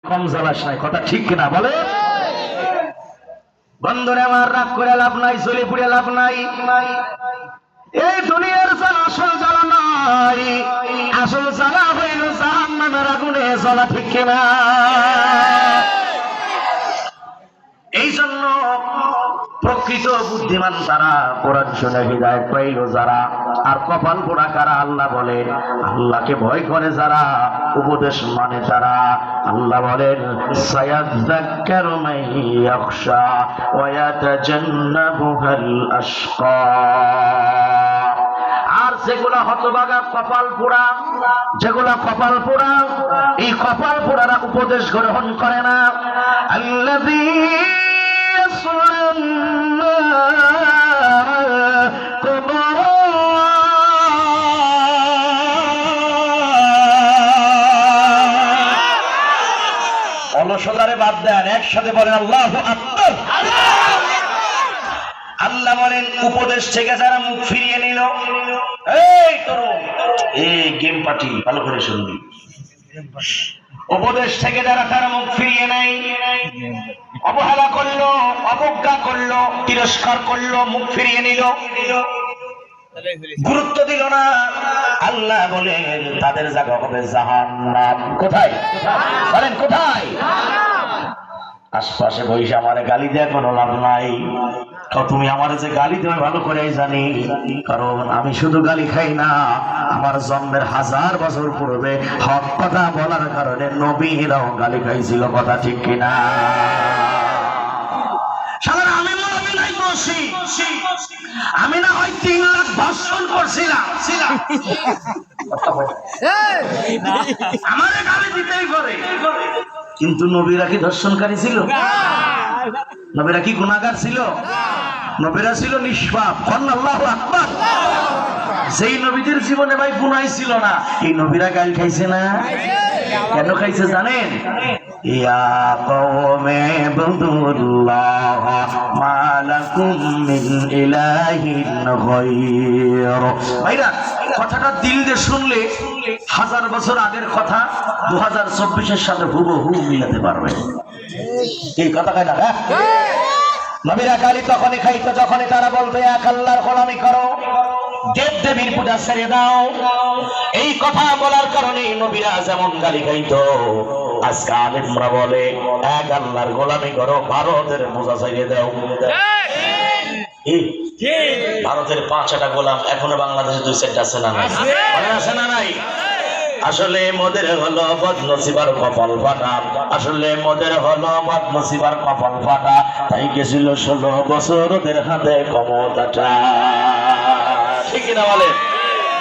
কম জ্বালাস নাই, কথা ঠিক কিনা বলে? বন্ধুরে আমার, রাগ করে লাভ নাই, চলে পুড়ে লাভ নাই। এই দুনিয়ার জ্বালা আসল জ্বালা নাই, আসল জ্বালা হইল জাহান্নামের আগুনে জ্বালা, ঠিক কিনা? এই জন্য প্রকৃত বুদ্ধিমান তারা, কোরআন শুনে হিদায়াত পাইল যারা, আর কপাল পোড়া কারা? আল্লাহ বলেন আল্লাহকে ভয় করে যারা, উপদেশ মানে যারা। আল্লাহ বলেন সায়াযাক্কারু মান ইয়াখশা ওয়া ইয়াতাজান্নাবুহাল আশকা। আর যেগুলা হতভাগা কপাল পোড়া, যেগুলা কপাল পোড়া, এই কপাল পোড়ারা উপদেশ গ্রহণ করে না। আল্লাযী অলসতারে বাদ দেন, একসাথে বলেন আল্লাহু আকবার। আল্লাহ বলেন উপদেশ থেকে যারা মুখ ফিরিয়ে নিল, এই তরুণ, এই গেম পার্টি ভালো করে শুনবি, উপদেশ থেকে যারা তারা মুখ ফিরিয়ে নেয়, অবহেলা করলো, অবজ্ঞা করলো, তিরস্কার করলো, মুখ ফিরিয়ে নিল, গুরুত্ব দিল না, আল্লাহ বলেন তাদের জায়গা হবে জাহান্নাম। কোথায় বলেন? কোথায়? আশপাশে বইসা আমারে গালি দেয়া কোনো লাভ নাই। তুমি আমার যে গালি দেবে ভালো করে জানি, কারণ আমি শুধু গালি খাই না, আমার জন্মের 1000 বছর পূর্বে হক কথা বলার কারণে নবীরাও গালি খাইছিল, কথা ঠিক কিনা? সাধারণ আমি নাই বসি, আমি না হয় 3 লাখ ধর্ষণ করছিলাম, আমারে গালি দিতেই করে। কিন্তু নবীরা কি ধর্ষণকারী ছিল? নবীরা কি গুনাহগার ছিল? নবীরা ছিল নিষ্পাপ। আল্লাহু আকবার। যেই নবীদের জীবনে ভাই গুনাহ ছিল না, এই নবীরা গাল খাইছে না? কেন খাইছে জানেন? ইয়া কওমে বুদুল্লাহ মা লাকুম মিন ইলাহিন গায়র। ভাইরা, কথাটা দিল দিয়ে শুনলে 1000 বছর আগের কথা 2024-এর সাথে হুবহু মিলাতে পারবে। এই কথা কয় না? নবীরা গালি তখনই খাইতো যখনই তারা বলতো এক আল্লাহর গোলামি করো, দেব দেবীর পূজা ছেড়ে দাও। এই কথা বলার কারণে নবীরা যেমন গালি খাইতো, আজকে আলেমরা বলে এক আল্লাহর গোলামি করো, ভারতের পূজা ছেড়ে দাও। ভারতের 5টা গোলাম এখনো বাংলাদেশে 2-4টা আছে না নাই? আছে না নাই? আসলে মোদের হলো বদনসিবার কপাল ফাটা, আসলে মোদের হলো বদনসিবার কপাল ফাটা, তাই গেছিল 16 বছর ওদের হাতে ক্ষমতাটা, ঠিক না বলে?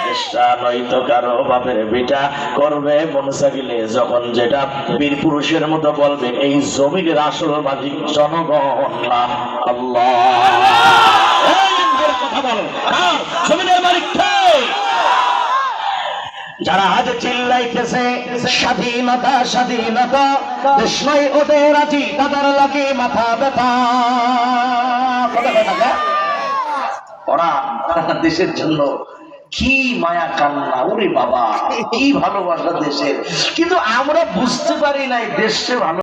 দেশটা নয়তো কারো বাপের বেটা করবে মনসা গেলে যখন যেটা বীর পুরুষের মতো বলবে এই জমিনের আসল মালিক জনগণ না আল্লাহ। কথা বলো, জমিনের মালিক কে? যারা আজ চিল্লাইতেছে স্বাধীনতা স্বাধীনতা, দেশ নয় ওদের আজি, তাদের লাগে মাথা ব্যথা। ওরা দেশের জন্য কি মায়া কান্না, ওরে বাবা কি ভালোবাসা দেশের, কিন্তু আমরা বুঝতে পারি না দেশে ভালো